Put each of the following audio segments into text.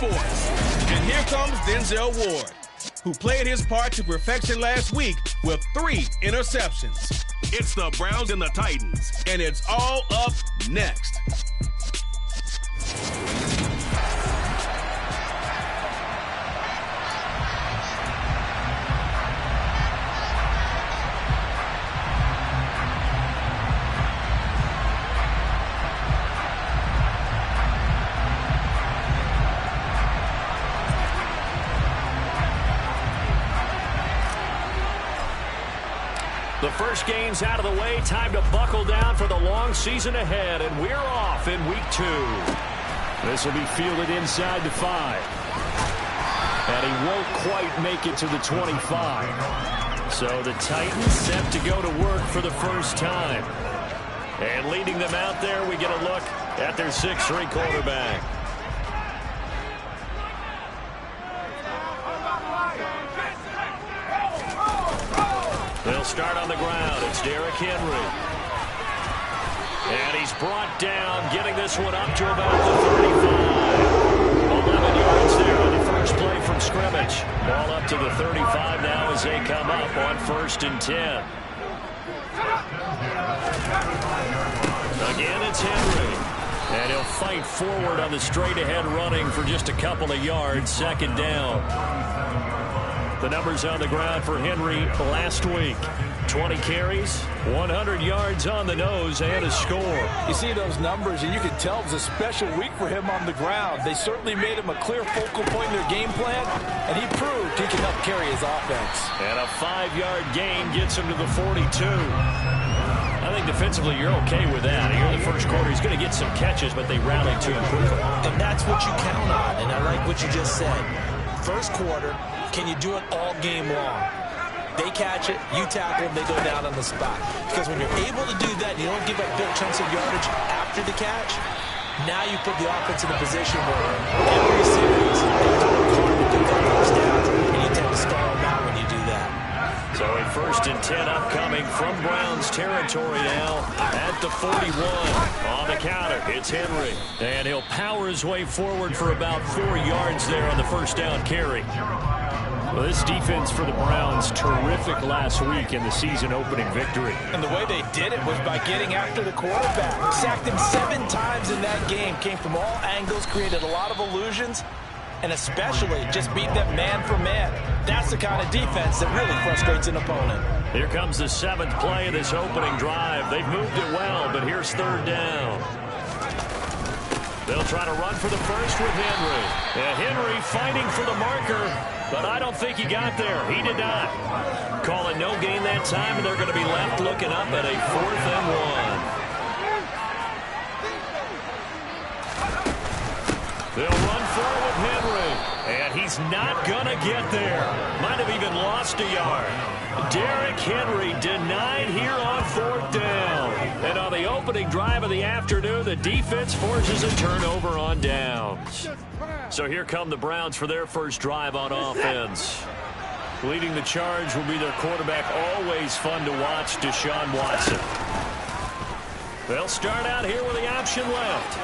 sports. And here comes Denzel Ward, who played his part to perfection last week with 3 interceptions. It's the Browns and the Titans, and it's all up next. The first game's out of the way. Time to buckle down for the long season ahead, and we're off in week 2. This will be fielded inside the 5. And he won't quite make it to the 25. So the Titans set to go to work for the first time. And leading them out there, we get a look at their 6'3" quarterback. They'll start on the ground. It's Derrick Henry. And he's brought down, getting this one up to about the 35. 11 yards there on the first play from scrimmage. Ball up to the 35 now as they come up on 1st and 10. Again, it's Henry. And he'll fight forward on the straight-ahead running for just a couple of yards. 2nd down. The numbers on the ground for Henry last week. 20 carries, 100 yards on the nose, and a score. You see those numbers, and you can tell it was a special week for him on the ground. They certainly made him a clear focal point in their game plan, and he proved he can help carry his offense. And a 5-yard gain gets him to the 42. I think defensively you're okay with that. Here in the first quarter, he's going to get some catches, but they rallied to him quickly. And that's what you count on, and I like what you just said. First quarter, can you do it all game long? They catch it, you tackle them, they go down on the spot. Because when you're able to do that, you don't give up big chunks of yardage after the catch, now you put the offense in a position where every series, they work hard to get that first down, and you tend to stall them out when you do that. So a 1st and 10 upcoming from Browns territory now at the 41. On the counter, it's Henry. And he'll power his way forward for about 4 yards there on the first down carry. Well, this defense for the Browns, terrific last week in the season-opening victory. And the way they did it was by getting after the quarterback. Sacked him 7 times in that game. Came from all angles, created a lot of illusions, and especially just beat them man for man. That's the kind of defense that really frustrates an opponent. Here comes the 7th play of this opening drive. They've moved it well, but here's 3rd down. They'll try to run for the first with Henry. And Henry fighting for the marker, but I don't think he got there. He did not. Call it no gain that time, and they're going to be left looking up at a 4th and 1. They'll run forward with Henry, and he's not going to get there. Might have even lost a yard. Derrick Henry denied here on 4th down. And on the opening drive of the afternoon, the defense forces a turnover on downs. So here come the Browns for their first drive on offense. Leading the charge will be their quarterback, always fun to watch, Deshaun Watson. They'll start out here with the option left.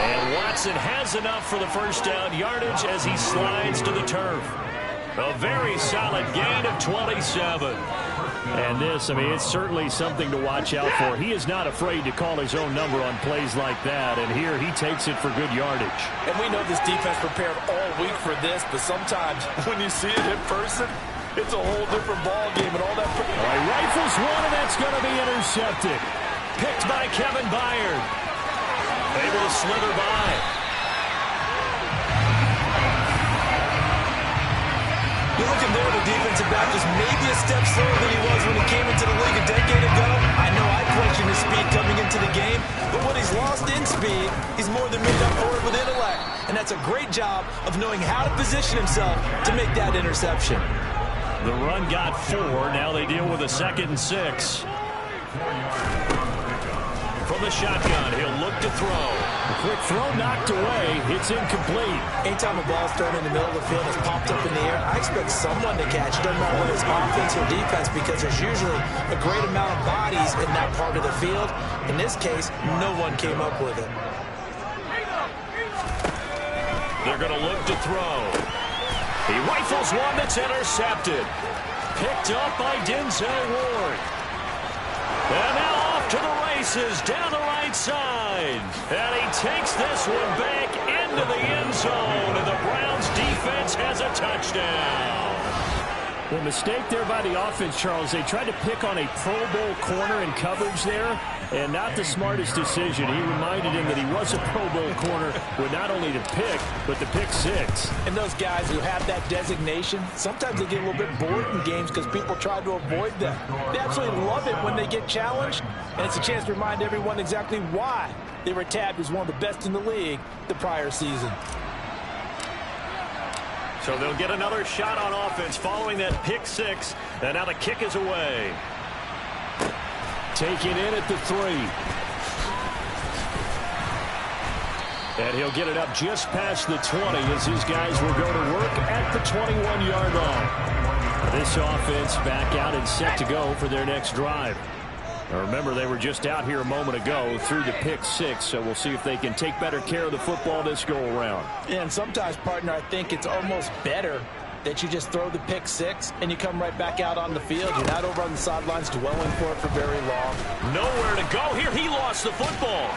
And Watson has enough for the first down yardage as he slides to the turf. A very solid gain of 27. And this, I mean, it's certainly something to watch out for. He is not afraid to call his own number on plays like that, and here he takes it for good yardage. And we know this defense prepared all week for this, but sometimes when you see it in person, it's a whole different ball game and all that. All right, rifles one, and that's going to be intercepted. Picked by Kevin Byard. Able to slither by. You're looking there, the defensive back is maybe a step slower than he was when he came into the league a decade ago. I know I questioned his speed coming into the game, but what he's lost in speed, he's more than made up for it with intellect. And that's a great job of knowing how to position himself to make that interception. The run got 4. Now they deal with a 2nd and 6. From the shotgun, he'll look to throw. A quick throw knocked away. It's incomplete. Anytime a ball's thrown in the middle of the field, it's popped up in the air, I expect someone to catch it. Doesn't matter whether it's offense or defense, because there's usually a great amount of bodies in that part of the field. In this case, no one came up with it. They're going to look to throw. He rifles one that's intercepted. Picked up by Denzel Ward. And now off to the races down the right side. And he takes this one back into the end zone. And the Browns defense has a touchdown. Well, mistake there by the offense, Charles. They tried to pick on a Pro Bowl corner in coverage there, and not the smartest decision. He reminded him that he was a Pro Bowl corner with not only the pick, but the pick six. And those guys who have that designation, sometimes they get a little bit bored in games because people try to avoid them. They absolutely love it when they get challenged, and it's a chance to remind everyone exactly why they were tabbed as one of the best in the league the prior season. So they'll get another shot on offense following that pick six. And now the kick is away. Taken in at the 3. And he'll get it up just past the 20 as his guys will go to work at the 21-yard line. This offense back out and set to go for their next drive. Now remember, they were just out here a moment ago through the pick six, so we'll see if they can take better care of the football this go around. Yeah, and sometimes, partner, I think it's almost better that you just throw the pick six and you come right back out on the field. You're not over on the sidelines dwelling for it for very long. Nowhere to go here. He lost the football.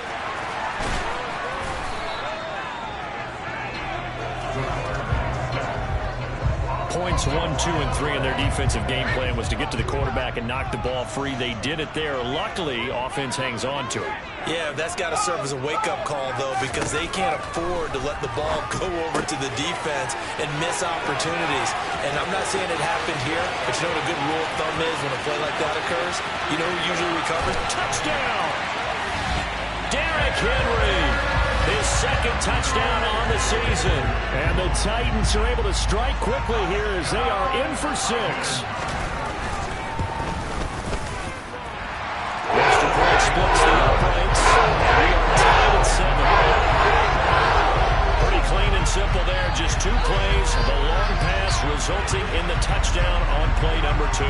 Points 1, 2, and 3 in their defensive game plan was to get to the quarterback and knock the ball free. They did it there. Luckily, offense hangs on to it. Yeah, that's got to serve as a wake-up call, though, because they can't afford to let the ball go over to the defense and miss opportunities. And I'm not saying it happened here, but you know what a good rule of thumb is when a play like that occurs? You know who usually recovers? Touchdown! Derrick Henry! His second touchdown on the season. And the Titans are able to strike quickly here as they are in for 6. Extra point splits the uprights. We are tied at 7. Pretty clean and simple there. Just 2 plays. The long pass resulting in the touchdown on play number 2.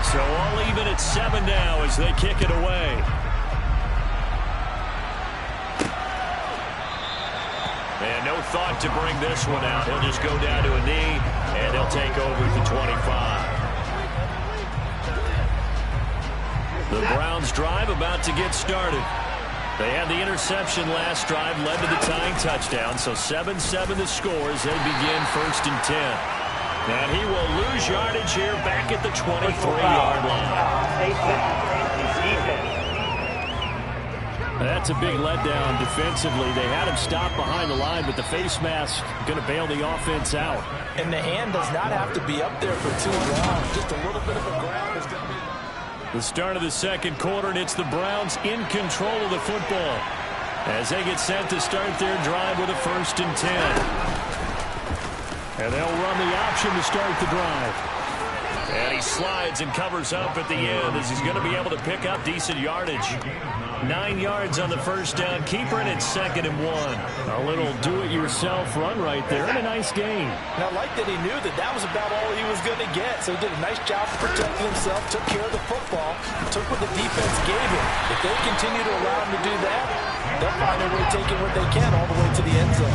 So all even at 7 now as they kick it away. And no thought to bring this one out. He'll just go down to a knee, and they'll take over at the 25. The Browns drive about to get started. They had the interception last drive, led to the tying touchdown, so 7-7 the score as they begin 1st and 10. And he will lose yardage here back at the 23-yard line. That's a big letdown defensively. They had him stop behind the line, but the face mask going to bail the offense out. And the hand does not have to be up there for too long. Just a little bit of a grab is going to be... The start of the second quarter, and it's the Browns in control of the football as they get set to start their drive with a 1st and 10. And they'll run the option to start the drive. And he slides and covers up at the end as he's going to be able to pick up decent yardage. 9 yards on the first down. Keeper, and it's 2nd and 1. A little do-it-yourself run right there, and a nice gain. And I like that he knew that that was about all he was going to get. So he did a nice job of protecting himself, took care of the football, took what the defense gave him. If they continue to allow him to do that, they'll find a way taking what they can all the way to the end zone.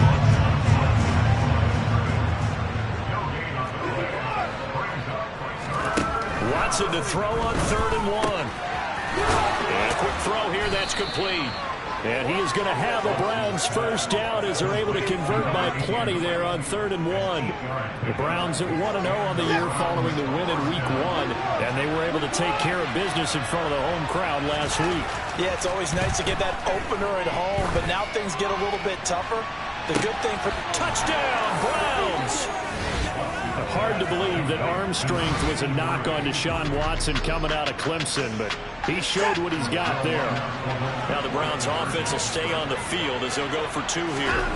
Watson to throw on 3rd and 1. And a quick throw here, that's complete. And he is going to have a Browns first down as they're able to convert by plenty there on 3rd and 1. The Browns at 1-0 on the year following the win in Week 1, and they were able to take care of business in front of the home crowd last week. Yeah, it's always nice to get that opener at home, but now things get a little bit tougher. The good thing for... Touchdown, Browns! Hard to believe that arm strength was a knock on Deshaun Watson coming out of Clemson, but he showed what he's got there. Now the Browns offense will stay on the field as they'll go for 2 here.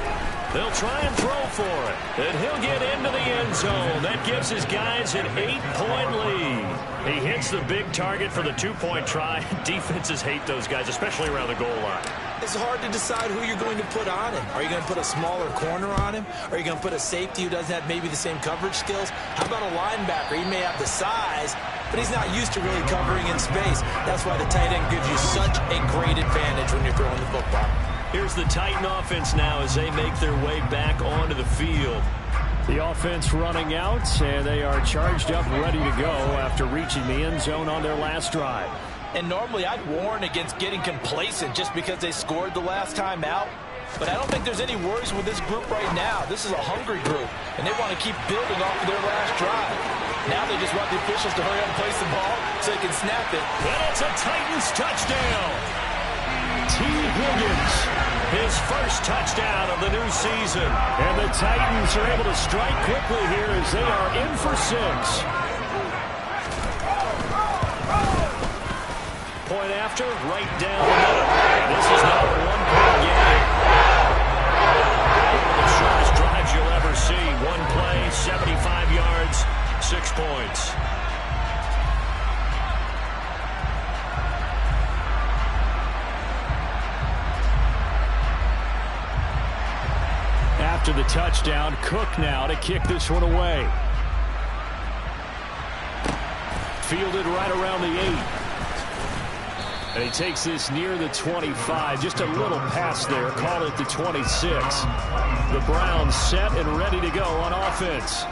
They'll try and throw for it, and he'll get into the end zone. That gives his guys an 8-point lead. He hits the big target for the 2-point try. Defenses hate those guys, especially around the goal line. It's hard to decide who you're going to put on him. Are you going to put a smaller corner on him? Are you going to put a safety who doesn't have maybe the same coverage skills? How about a linebacker? He may have the size, but he's not used to really covering in space. That's why the tight end gives you such a great advantage when you're throwing the football. Here's the Titan offense now as they make their way back onto the field. The offense running out, and they are charged up, ready to go after reaching the end zone on their last drive. And normally I'd warn against getting complacent just because they scored the last time out. But I don't think there's any worries with this group right now. This is a hungry group, and they want to keep building off of their last drive. Now they just want the officials to hurry up and place the ball so they can snap it. And it's a Titans touchdown. T. Higgins, his first touchdown of the new season. And the Titans are able to strike quickly here as they are in for 6. Point after, right down the middle. This is not a one-point game. One of the shortest drives you'll ever see. One play, 75 yards, 6 points. After the touchdown, Cook now to kick this one away. Fielded right around the 8. And he takes this near the 25. Just a little pass there. Call it the 26. The Browns set and ready to go on offense.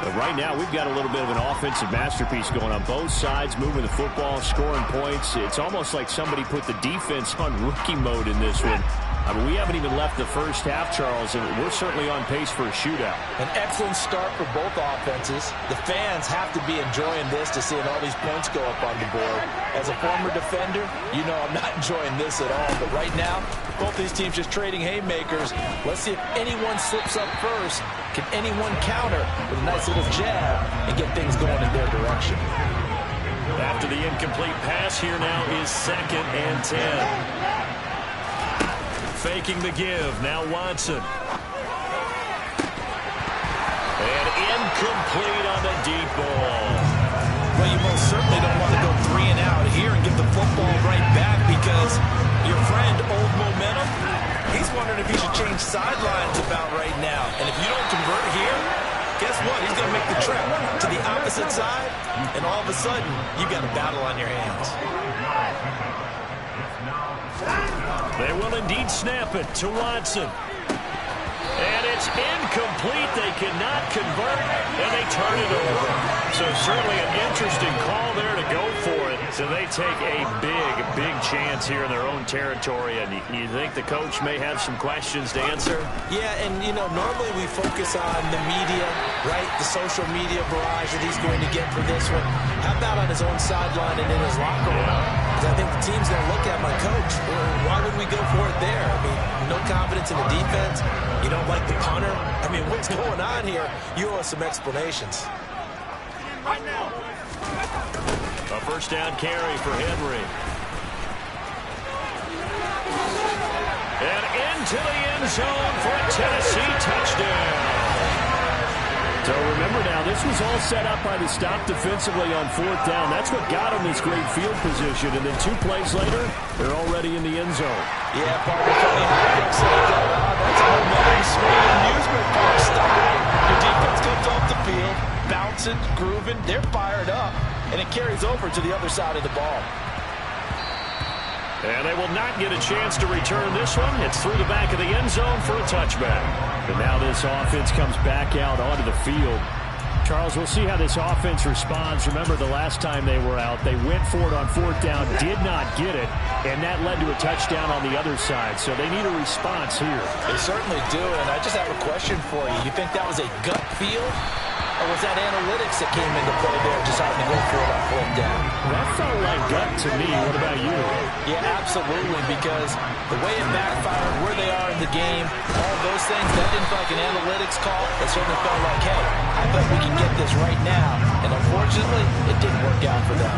But right now, we've got a little bit of an offensive masterpiece going on both sides, moving the football, scoring points. It's almost like somebody put the defense on rookie mode in this one. I mean, we haven't even left the first half, Charles, and we're certainly on pace for a shootout. An excellent start for both offenses. The fans have to be enjoying this to seeing all these points go up on the board. As a former defender, you know I'm not enjoying this at all. But right now, both these teams just trading haymakers. Let's see if anyone slips up first. Can anyone counter with a nice little jab and get things going in their direction? After the incomplete pass, here now is 2nd and 10. Faking the give. Now Watson. And incomplete on the deep ball. Well, you most certainly don't want to go 3 and out here and get the football right back because your friend, Old Momentum, he's wondering if he should change sidelines about right now. And if you don't convert here, guess what? He's going to make the trip to the opposite side, and all of a sudden, you got a battle on your hands. They will indeed snap it to Watson. And it's incomplete. They cannot convert, and they turn it over. So certainly an interesting call there to go for it. So they take a big chance here in their own territory. And you think the coach may have some questions to answer? Yeah, and, you know, normally we focus on the media, right? The social media barrage that he's going to get for this one. How about on his own sideline and in his locker room? Because I think the team's going to look at my coach. Why would we go for it there? I mean, no confidence in the defense. You don't like the punter. I mean, what's going on here? You owe us some explanations. Right now. A first down carry for Henry. And into the end zone for a Tennessee touchdown. So remember now, this was all set up by the stop defensively on 4th down. That's what got them this great field position. And then 2 plays later, they're already in the end zone. Yeah, Parker, funny how you can say that. That's a momentum swing amusement park style. Your defense comes off the field, bouncing, grooving, they're fired up, and it carries over to the other side of the ball. And they will not get a chance to return this one. It's through the back of the end zone for a touchback. And now this offense comes back out onto the field. Charles, we'll see how this offense responds. Remember the last time they were out, they went for it on 4th down, did not get it, and that led to a touchdown on the other side. So they need a response here. They certainly do, and I just have a question for you. You think that was a gut feel? Or was that analytics that came into play there, deciding to go for it on 4th down? That felt like gut to me. What about you? Yeah, absolutely, because the way it backfired, where they are in the game, all those things, that didn't feel like an analytics call. It certainly felt like, hey, I bet we can get this right now. And unfortunately, it didn't work out for them.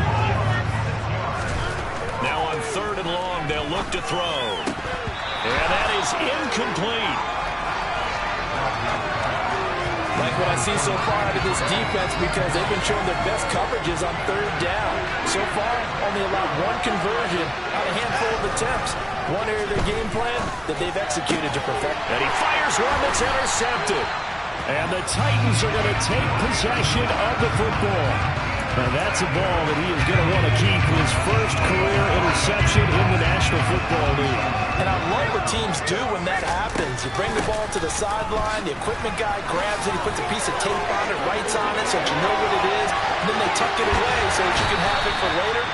Now on 3rd and long, they'll look to throw. And that is incomplete. Like what I see so far out of this defense, because they've been showing their best coverages on 3rd down. So far, only allowed 1 conversion on a handful of attempts. One area of their game plan that they've executed to perfect. And he fires one that's intercepted. And the Titans are going to take possession of the football. And that's a ball that he is going to want to keep, his first career interception in the National Football League. And I love what teams do when that happens. You bring the ball to the sideline, the equipment guy grabs it, he puts a piece of tape on it, writes on it so that you know what it is, and then they tuck it away so that you can have it for later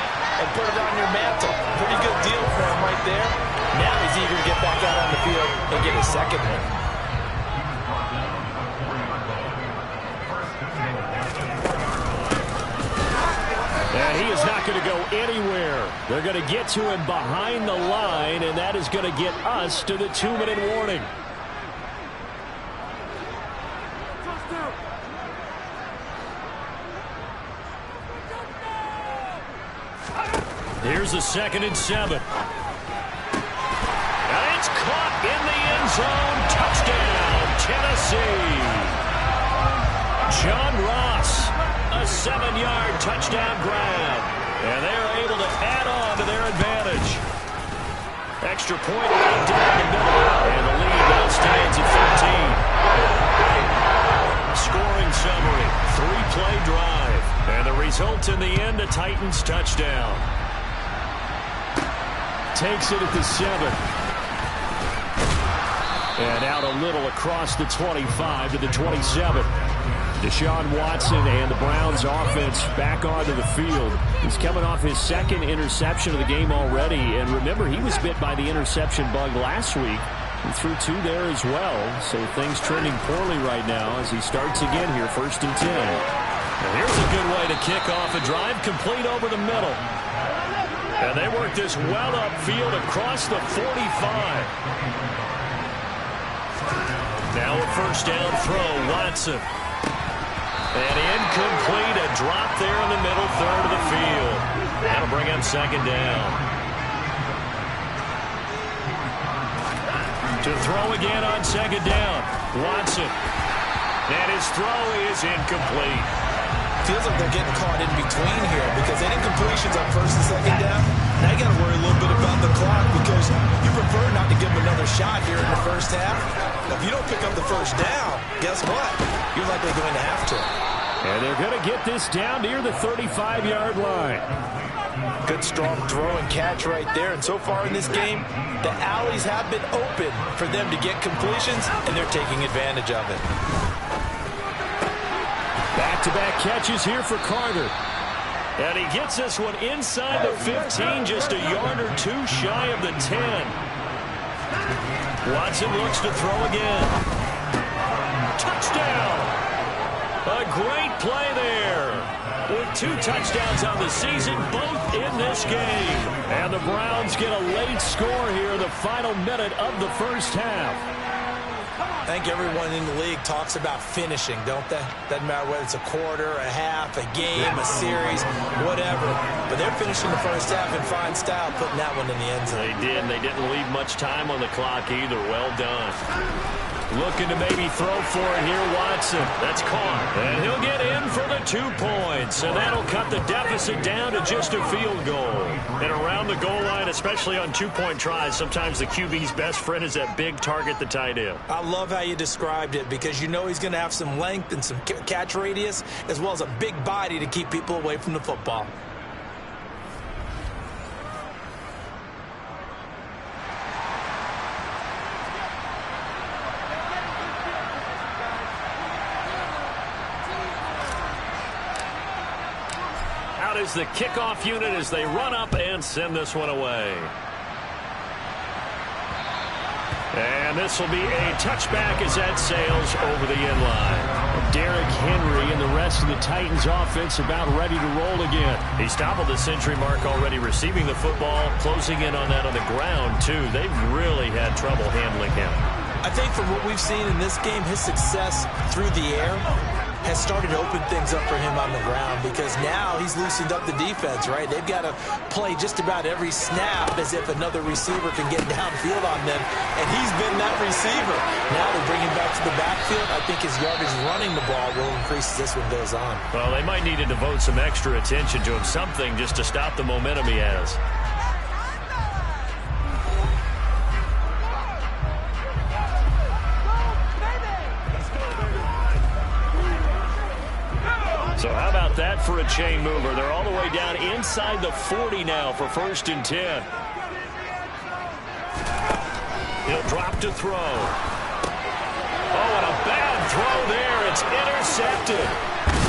and put it on your mantle. Pretty good deal for him right there. Now he's eager to get back out on the field and get his second one. And he is not going to go anywhere. They're going to get to him behind the line, and that is going to get us to the 2-minute warning. Here's a 2nd and 7. And it's caught in the end zone. Touchdown, Tennessee. John Ross. A 7-yard touchdown grab. And they're able to add on to their advantage. Extra point right down the middle. And the lead now stands at 15. Scoring summary. 3-play drive. And the result in the end, a Titans touchdown. Takes it at the 7. And out a little across the 25 to the 27. Deshaun Watson and the Browns offense back onto the field. He's coming off his 2nd interception of the game already. And remember, he was bit by the interception bug last week. He threw 2 there as well. So things trending poorly right now as he starts again here, 1st and 10. And here's a good way to kick off a drive, complete over the middle. And they work this well upfield across the 45. Now a 1st down throw, Watson. And incomplete, a drop there in the middle third of the field. That'll bring up 2nd down. To throw again on 2nd down, Watson. And his throw is incomplete. Feels like they're getting caught in between here because any completions on 1st and 2nd down, now you got to worry a little bit about the clock because you prefer not to give them another shot here in the first half. If you don't pick up the 1st down, guess what? You're likely going to have to. And they're going to get this down near the 35-yard line. Good strong throw and catch right there. And so far in this game, the alleys have been open for them to get completions, and they're taking advantage of it. Back-to-back catches here for Carter. And he gets this one inside the 15, just a yard or 2 shy of the 10. Watson looks to throw again. Touchdown! A great play there. With 2 touchdowns on the season, both in this game. And the Browns get a late score here, the final minute of the first half. I think everyone in the league talks about finishing, don't they? Doesn't matter whether it's a quarter, a half, a game, a series, whatever. But they're finishing the first half in fine style, putting that one in the end zone. They did, and they didn't leave much time on the clock either. Well done. Looking to maybe throw for it here, Watson. That's caught. And he'll get in for the 2 points. And that'll cut the deficit down to just a field goal. And around the goal line, especially on 2-point tries, sometimes the QB's best friend is that big target, the tight end. I love how you described it because you know he's going to have some length and some catch radius as well as a big body to keep people away from the football. Is the kickoff unit as they run up and send this one away. And this will be a touchback as that sails over the end line. Derrick Henry and the rest of the Titans offense about ready to roll again. He's toppled the century mark already receiving the football, closing in on that on the ground too. They've really had trouble handling him. I think from what we've seen in this game, his success through the air has started to open things up for him on the ground because now he's loosened up the defense, right? They've got to play just about every snap as if another receiver can get downfield on them, and he's been that receiver. Now to bring him back to the backfield, I think his yardage running the ball will increase as this one goes on. Well, they might need to devote some extra attention to him, something just to stop the momentum he has. So how about about that for a chain mover? They're all the way down inside the 40 now for 1st and 10. He'll drop to throw. Oh, and a bad throw there. It's intercepted.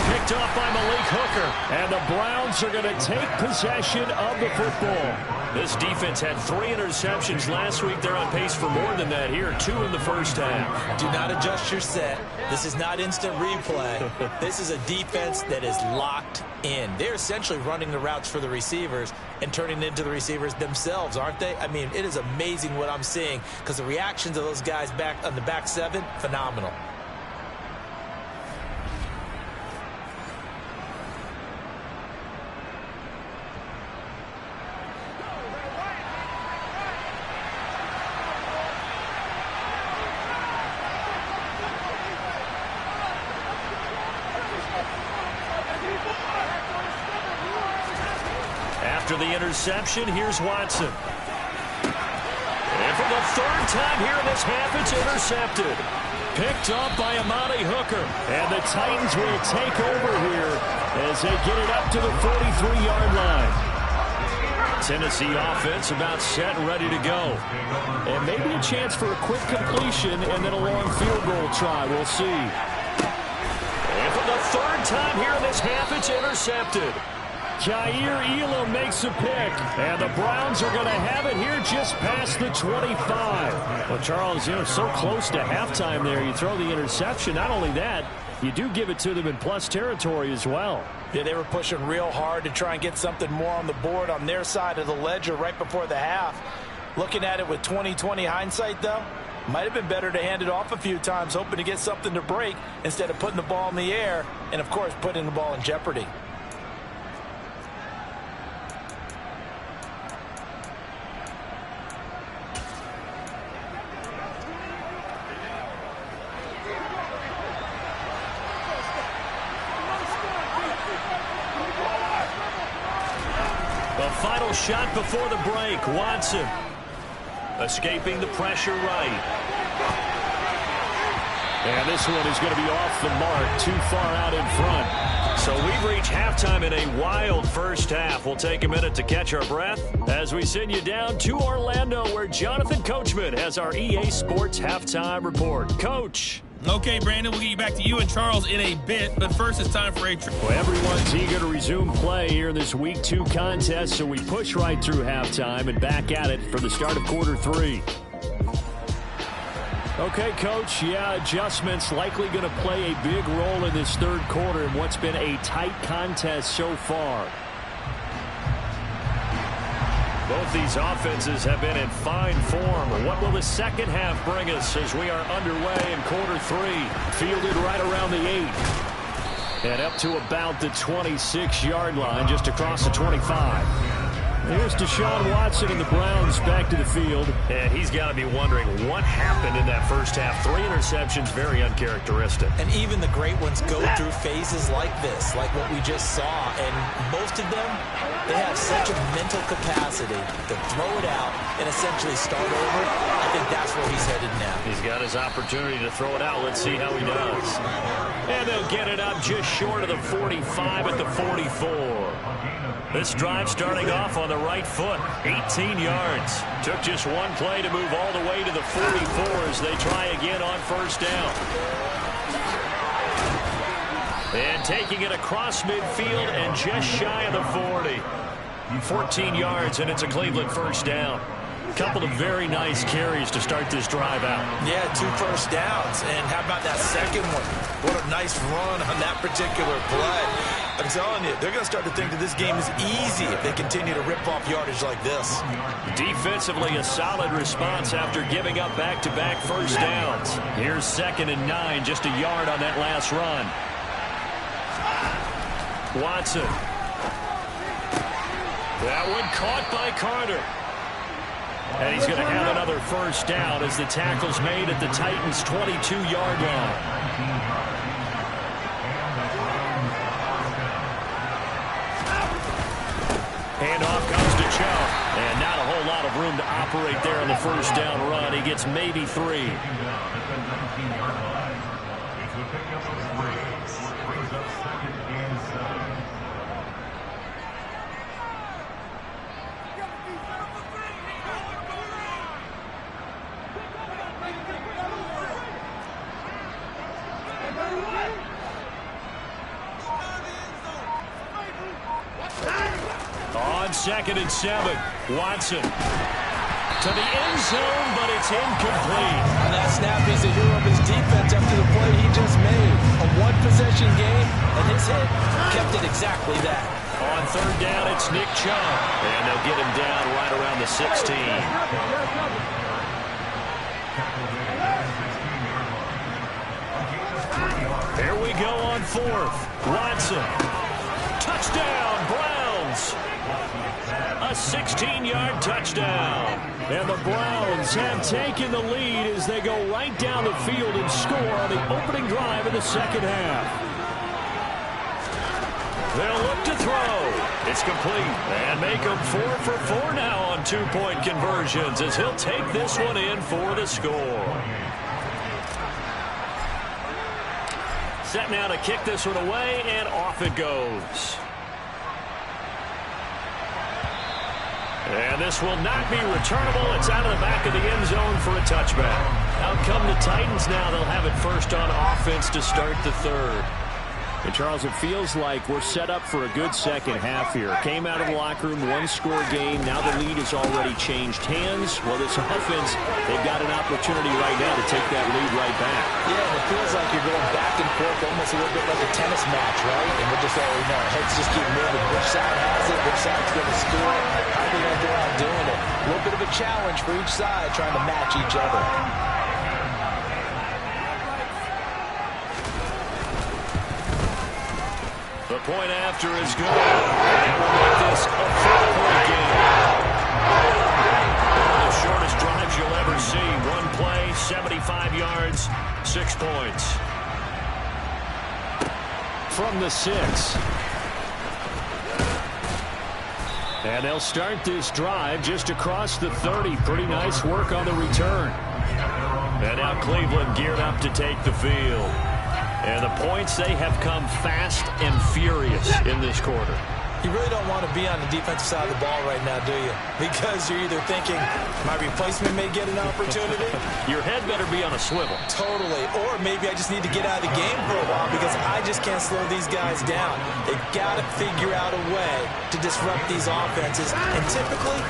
Picked off by Malik Hooker. And the Browns are going to take possession of the football. This defense had 3 interceptions last week. They're on pace for more than that here. 2 in the first half. Do not adjust your set. This is not instant replay. This is a defense that is locked in. They're essentially running the routes for the receivers and turning it into the receivers themselves, aren't they? I mean, it is amazing what I'm seeing because the reactions of those guys back on the back 7, phenomenal. After the interception, here's Watson. And for the 3rd time here in this half, it's intercepted. Picked up by Amani Hooker. And the Titans will take over here as they get it up to the 43-yard line. Tennessee offense about set and ready to go. And maybe a chance for a quick completion and then a long field goal try. We'll see. And for the 3rd time here in this half, it's intercepted. Jair Elam makes a pick, and the Browns are going to have it here just past the 25. Well, Charles, so close to halftime there. You throw the interception. Not only that, you do give it to them in plus territory as well. Yeah, they were pushing real hard to try and get something more on the board on their side of the ledger right before the half. Looking at it with 20/20 hindsight, though, might have been better to hand it off a few times, hoping to get something to break instead of putting the ball in the air and, of course, putting the ball in jeopardy. Final shot before the break. Watson escaping the pressure right. And this one is going to be off the mark, too far out in front. So we've reached halftime in a wild first half. We'll take a minute to catch our breath as we send you down to Orlando, where Jonathan Coachman has our EA Sports halftime report. Coach. Okay, Brandon, we'll get you back to you and Charles in a bit, but first it's time for a trip. Well, everyone's eager to resume play here in this Week 2 contest, so we push right through halftime and back at it for the start of quarter 3. Okay, Coach, adjustments likely going to play a big role in this 3rd quarter in what's been a tight contest so far. Both these offenses have been in fine form. What will the second half bring us as we are underway in quarter 3? Fielded right around the 8. And up to about the 26-yard line, just across the 25. Here's Deshaun Watson and the Browns back to the field. And he's got to be wondering what happened in that first half. 3 interceptions, very uncharacteristic. And even the great ones go through phases like this, like what we just saw. And most of them, they have such a mental capacity to throw it out and essentially start over. I think that's where he's headed now. He's got his opportunity to throw it out. Let's see how he does. And they'll get it up just short of the 45 at the 44. This drive starting off on the right foot, 18 yards. Took just one play to move all the way to the 44 as they try again on first down. And taking it across midfield and just shy of the 40. 14 yards, and it's a Cleveland first down. Couple of very nice carries to start this drive out. Yeah, 2 first downs. And how about that second one? What a nice run on that particular play. I'm telling you, they're going to start to think that this game is easy if they continue to rip off yardage like this. Defensively, a solid response after giving up back-to-back first downs. Here's 2nd and 9, just a yard on that last run. Watson. That one caught by Carter. And he's going to have another first down as the tackle's made at the Titans' 22-yard line. Handoff comes to Chubb. And not a whole lot of room to operate there on the first down run. He gets maybe 3. On 2nd and 7, Watson to the end zone, but it's incomplete. On that snap, he's the hero of his defense after the play he just made. A one-possession game, and his hit kept it exactly that. On 3rd down, it's Nick Chubb, and they'll get him down right around the 16. Here we go on 4th. Watson. Touchdown, Browns. A 16-yard touchdown. And the Browns have taken the lead as they go right down the field and score on the opening drive of the second half. They'll look to throw. It's complete. And make them 4 for 4 now on 2-point conversions as he'll take this one in for the score. Set now to kick this one away, and off it goes. And this will not be returnable. It's out of the back of the end zone for a touchback. Out come the Titans now. They'll have it first on offense to start the 3rd. And Charles, it feels like we're set up for a good second half here. Came out of the locker room, one-score game. Now the lead has already changed hands. Well, this offense, they've got an opportunity right now to take that lead right back. Yeah, and it feels like you're going back and forth almost a little bit like a tennis match, right? And we're just all, our heads just keep moving. Which side has it? Which side's going to score? How are they going to go out doing it? A little bit of a challenge for each side trying to match each other. The point after is good. And we'll make this a 4-point game. One of the shortest drives you'll ever see. One play, 75 yards, 6 points. From the 6. And they'll start this drive just across the 30. Pretty nice work on the return. And now Cleveland geared up to take the field. And the points, they have come fast and furious in this quarter. You really don't want to be on the defensive side of the ball right now, do you? Because you're either thinking, my replacement may get an opportunity. Your head better be on a swivel. Totally. Or maybe I just need to get out of the game for a while because I just can't slow these guys down. They've got to figure out a way to disrupt these offenses. And typically,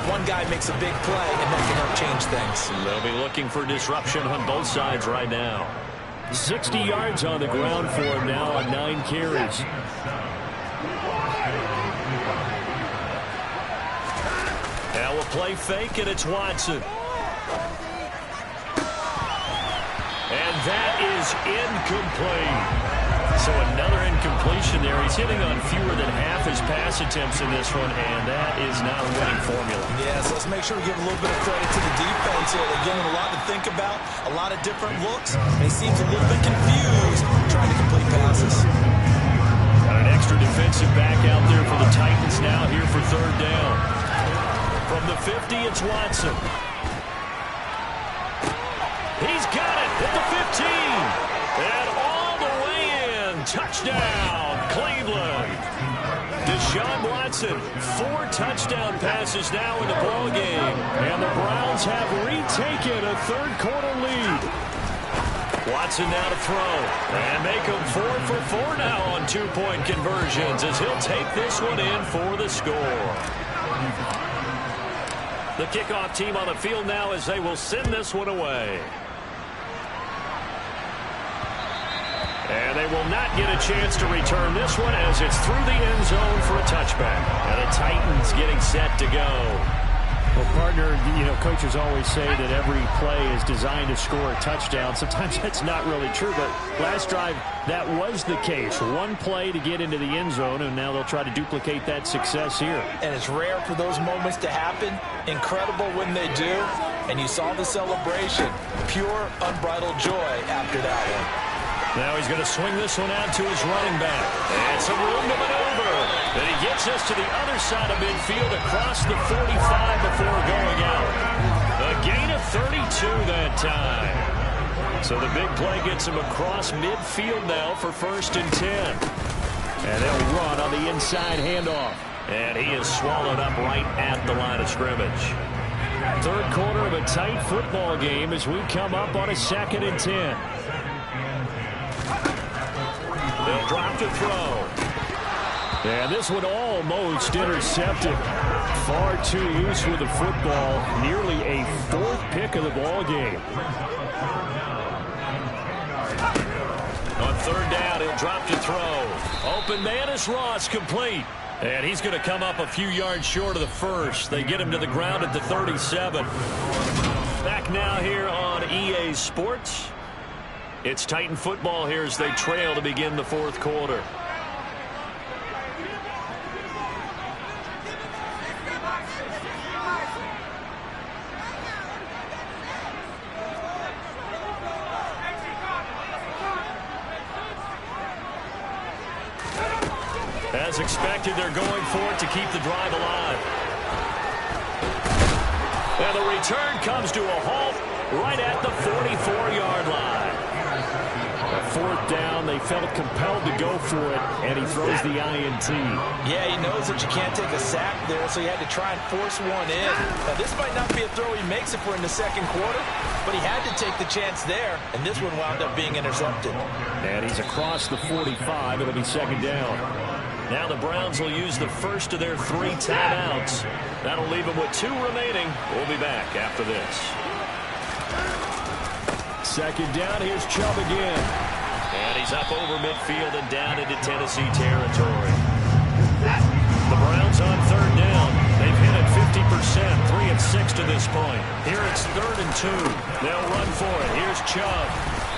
one guy makes a big play, and that can help change things. They'll be looking for disruption on both sides right now. 60 yards on the ground for him now on 9 carries. Now a play fake, and it's Watson. And that is incomplete. So another incompletion there. He's hitting on fewer than half his pass attempts in this one, and that is not a winning formula. Yeah, so let's make sure we give a little bit of credit to the defense here. They're giving him a lot to think about, a lot of different looks, and he seems a little bit confused trying to complete passes. Got an extra defensive back out there for the Titans now here for 3rd down. From the 50, it's Watson. He's got it at the 15. And all the way in. Touchdown, Cleveland. Deshaun Watson, 4 touchdown passes now in the ballgame. And the Browns have retaken a 3rd quarter lead. Watson now to throw. And make him 4 for 4 now on 2-point conversions as he'll take this one in for the score. The kickoff team on the field now as they will send this one away. And they will not get a chance to return this one as it's through the end zone for a touchback. And the Titans getting set to go. Well, partner, coaches always say that every play is designed to score a touchdown. Sometimes that's not really true, but last drive, that was the case. One play to get into the end zone, and now they'll try to duplicate that success here. And it's rare for those moments to happen. Incredible when they do. And you saw the celebration. Pure, unbridled joy after that one. Now he's going to swing this one out to his running back. And some room to maneuver. And he gets us to the other side of midfield across the 45 before going out. A gain of 32 that time. So the big play gets him across midfield now for 1st and 10. And they'll run on the inside handoff. And he is swallowed up right at the line of scrimmage. 3rd quarter of a tight football game as we come up on a 2nd and 10. They'll drop to throw. And this one almost intercepted. Far too loose with the football. Nearly a 4th pick of the ball game. On 3rd down, he'll drop to throw. Open man is Ross, complete. And he's going to come up a few yards short of the first. They get him to the ground at the 37. Back now here on EA Sports. It's Titan football here as they trail to begin the 4th quarter. As expected, they're going for it to keep the drive alive. And the return comes to a halt right at the 44-yard line. A 4th down, they felt compelled to go for it, and he throws the INT. Yeah, he knows that you can't take a sack there, so he had to try and force one in. Now, this might not be a throw he makes if we're in the 2nd quarter, but he had to take the chance there, and this one wound up being intercepted. And he's across the 45. It'll be 2nd down. Now the Browns will use the first of their 3 timeouts. That'll leave them with 2 remaining. We'll be back after this. 2nd down, here's Chubb again. And he's up over midfield and down into Tennessee territory. The Browns on 3rd down. They've hit it 50%, 3 of 6 to this point. Here it's 3rd and 2. They'll run for it. Here's Chubb.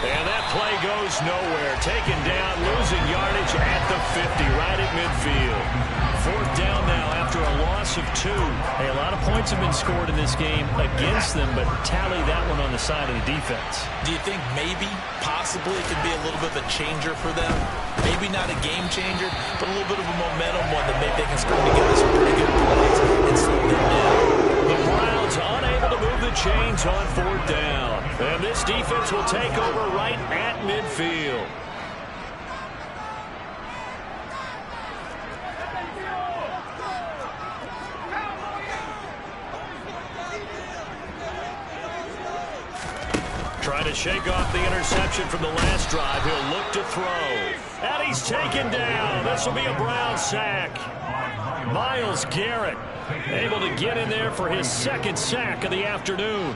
And that play goes nowhere. Taken down, losing yardage at the 50, right at midfield. 4th down now after a loss of 2. Hey, a lot of points have been scored in this game against them, but tally that one on the side of the defense. Do you think maybe, possibly, it could be a little bit of a changer for them? Maybe not a game changer, but a little bit of a momentum one that maybe they can start together some pretty good plays and slow them down. The Browns unable to move the chains on 4th down. And this defense will take over right at midfield. Trying to shake off the interception from the last drive. He'll look to throw. And he's taken down. This will be a Brown sack. Myles Garrett able to get in there for his 2nd sack of the afternoon.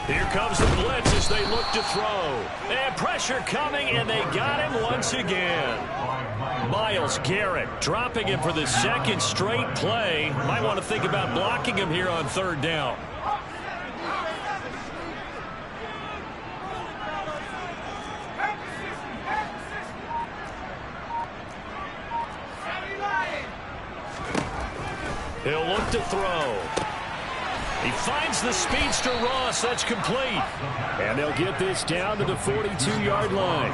Here comes the blitz as they look to throw. And pressure coming, and they got him once again. Myles Garrett dropping him for the 2nd straight play. Might want to think about blocking him here on 3rd down. He'll look to throw. He finds the speedster Ross. That's complete. And they'll get this down to the 42-yard line.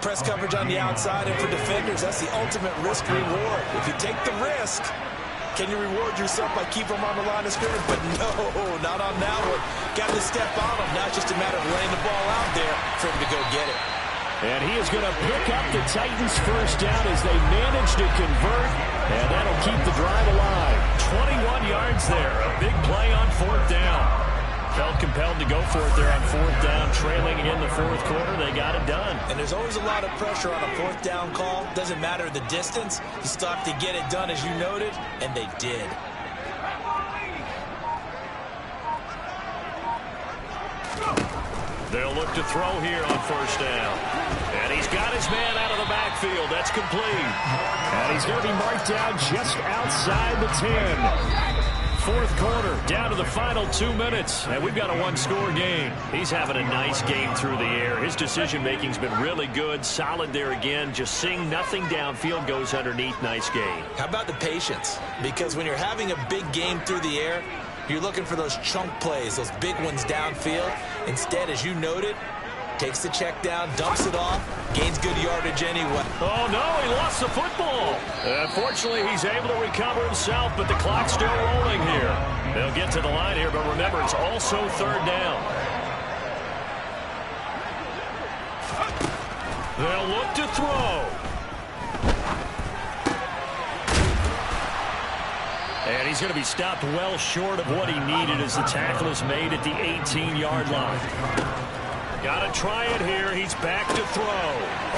Press coverage on the outside, and for defenders, that's the ultimate risk reward. If you take the risk, can you reward yourself by keeping them on the line of scrimmage? But no, not on that one. Got to step on him. Now it's just a matter of laying the ball out there for him to go get it. And he is going to pick up the Titans' 1st down as they manage to convert. And that'll keep the drive alive. 21 yards there. A big play on 4th down. Felt compelled to go for it there on 4th down. Trailing in the 4th quarter. They got it done. And there's always a lot of pressure on a 4th down call. Doesn't matter the distance. You still have to get it done, as you noted. And they did. They'll look to throw here on 1st down. And he's got his man out of the backfield. That's complete. And he's going to be marked down just outside the 10. 4th quarter, down to the final 2 minutes. And we've got a 1-score game. He's having a nice game through the air. His decision-making's been really good. Solid there again. Just seeing nothing downfield, goes underneath. Nice game. How about the patience? Because when you're having a big game through the air, you're looking for those chunk plays, those big ones downfield. Instead, as you noted, takes the check down, dumps it off, gains good yardage anyway. Oh, no, he lost the football. Unfortunately, he's able to recover himself, but the clock's still rolling here. They'll get to the line here, but remember, it's also third down. They'll look to throw. And he's going to be stopped well short of what he needed as the tackle is made at the 18-yard line. Got to try it here. He's back to throw.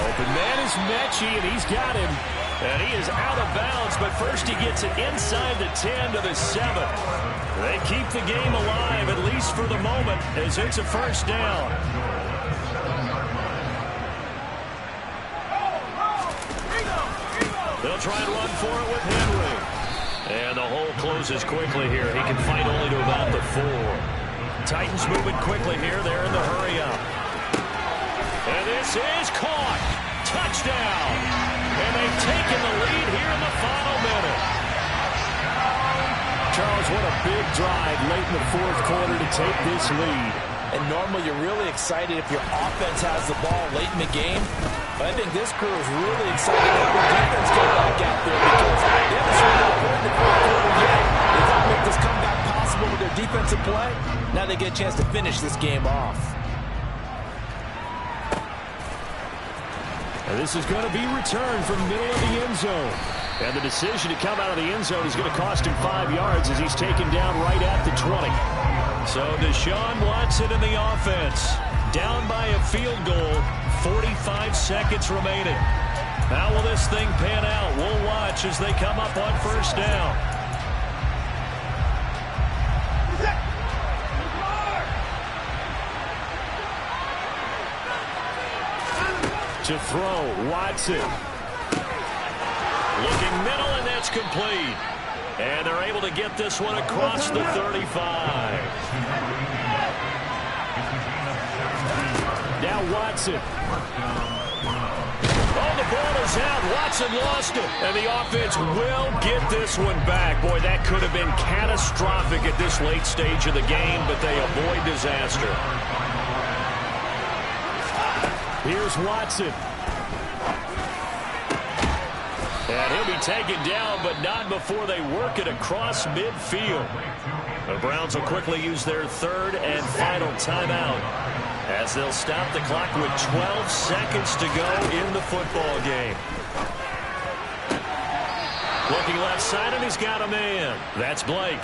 Open man is Mechie, and he's got him. And he is out of bounds, but first he gets it inside the 10 to the 7. They keep the game alive, at least for the moment, as it's a first down. They'll try and run for it with Henry. And the hole closes quickly here. He can fight only to about the 4. Titans moving quickly here. They're in the hurry up. And this is caught. Touchdown. And they've taken the lead here in the final minute. Charles, what a big drive late in the fourth quarter to take this lead. And normally you're really excited if your offense has the ball late in the game. But I think this crew is really excited to have their defense come back out there because they haven't seen that point in the fourth quarter yet. They thought to make this comeback possible with their defensive play. Now they get a chance to finish this game off. And this is going to be returned from the middle of the end zone. And the decision to come out of the end zone is going to cost him 5 yards as he's taken down right at the 20. So Deshaun Watson in the offense. Down by a field goal. 45 seconds remaining. How will this thing pan out? We'll watch as they come up on first down. To throw, Watson. Looking middle, and that's complete. And they're able to get this one across the 35. Now Watson. Oh, the ball is out. Watson lost it. And the offense will get this one back. Boy, that could have been catastrophic at this late stage of the game, but they avoid disaster. Here's Watson. And he'll be taken down, but not before they work it across midfield. The Browns will quickly use their third and final timeout as they'll stop the clock with 12 seconds to go in the football game. Looking left side, and he's got a man. That's Blake.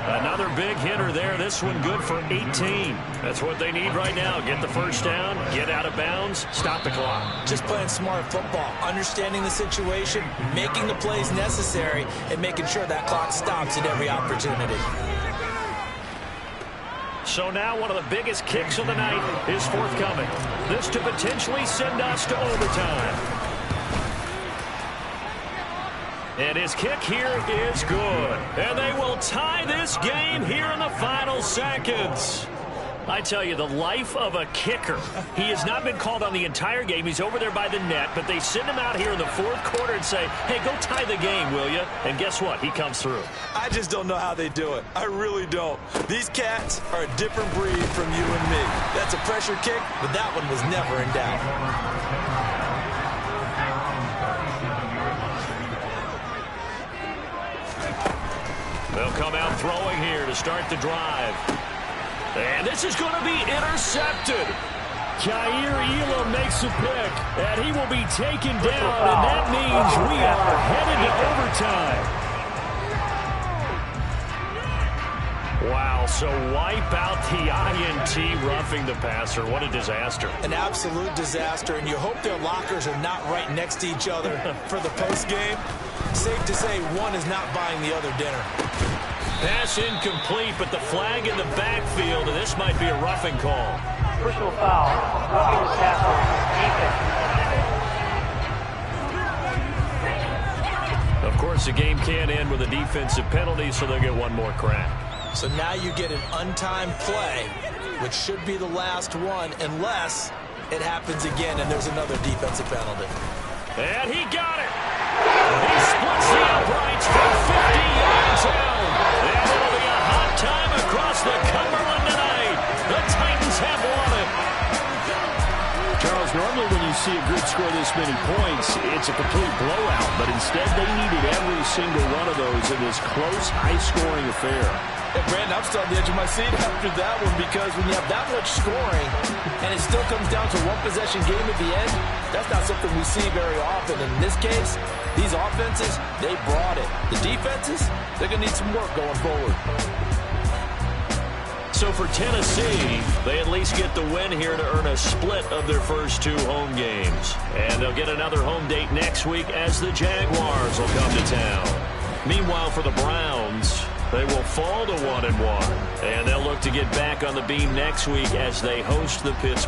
Another big hitter there. This one good for 18. That's what they need right now. Get the first down, get out of bounds, stop the clock. Just playing smart football, understanding the situation, making the plays necessary, and making sure that clock stops at every opportunity. So now one of the biggest kicks of the night is forthcoming. This to potentially send us to overtime. And his kick here is good. And they will tie this game here in the final seconds. I tell you, the life of a kicker. He has not been called on the entire game. He's over there by the net, but they send him out here in the fourth quarter and say, hey, go tie the game, will you? And guess what? He comes through. I just don't know how they do it. I really don't. These cats are a different breed from you and me. That's a pressure kick, but that one was never in doubt. They'll come out throwing here to start the drive. And this is going to be intercepted. Kaiir Elam makes a pick, and he will be taken down, and that means we are headed to overtime. Wow, so wipe out the INT roughing the passer. What a disaster. An absolute disaster, and you hope their lockers are not right next to each other for the postgame. Safe to say one is not buying the other dinner. Pass incomplete, but the flag in the backfield, and this might be a roughing call. Personal foul, roughing the passer, defense. Of course, the game can't end with a defensive penalty, so they'll get one more crack. So now you get an untimed play, which should be the last one, unless it happens again and there's another defensive penalty. And he got it. He splits the uprights from 50 yards out. And it'll be a hot time across the Cumberland tonight. The Titans have won it. Charles, Normally when you see a group score this many points, it's a complete blowout. But instead, they needed every single one of those in this close, high-scoring affair. And Brandon, I'm still on the edge of my seat after that one, because when you have that much scoring and it still comes down to one possession game at the end, that's not something we see very often. In this case, these offenses, they brought it. The defenses, they're going to need some work going forward. So for Tennessee, they at least get the win here to earn a split of their first 2 home games. And they'll get another home date next week as the Jaguars will come to town. Meanwhile, for the Browns, they will fall to 1-1. And they'll look to get back on the beam next week as they host the Pittsburgh.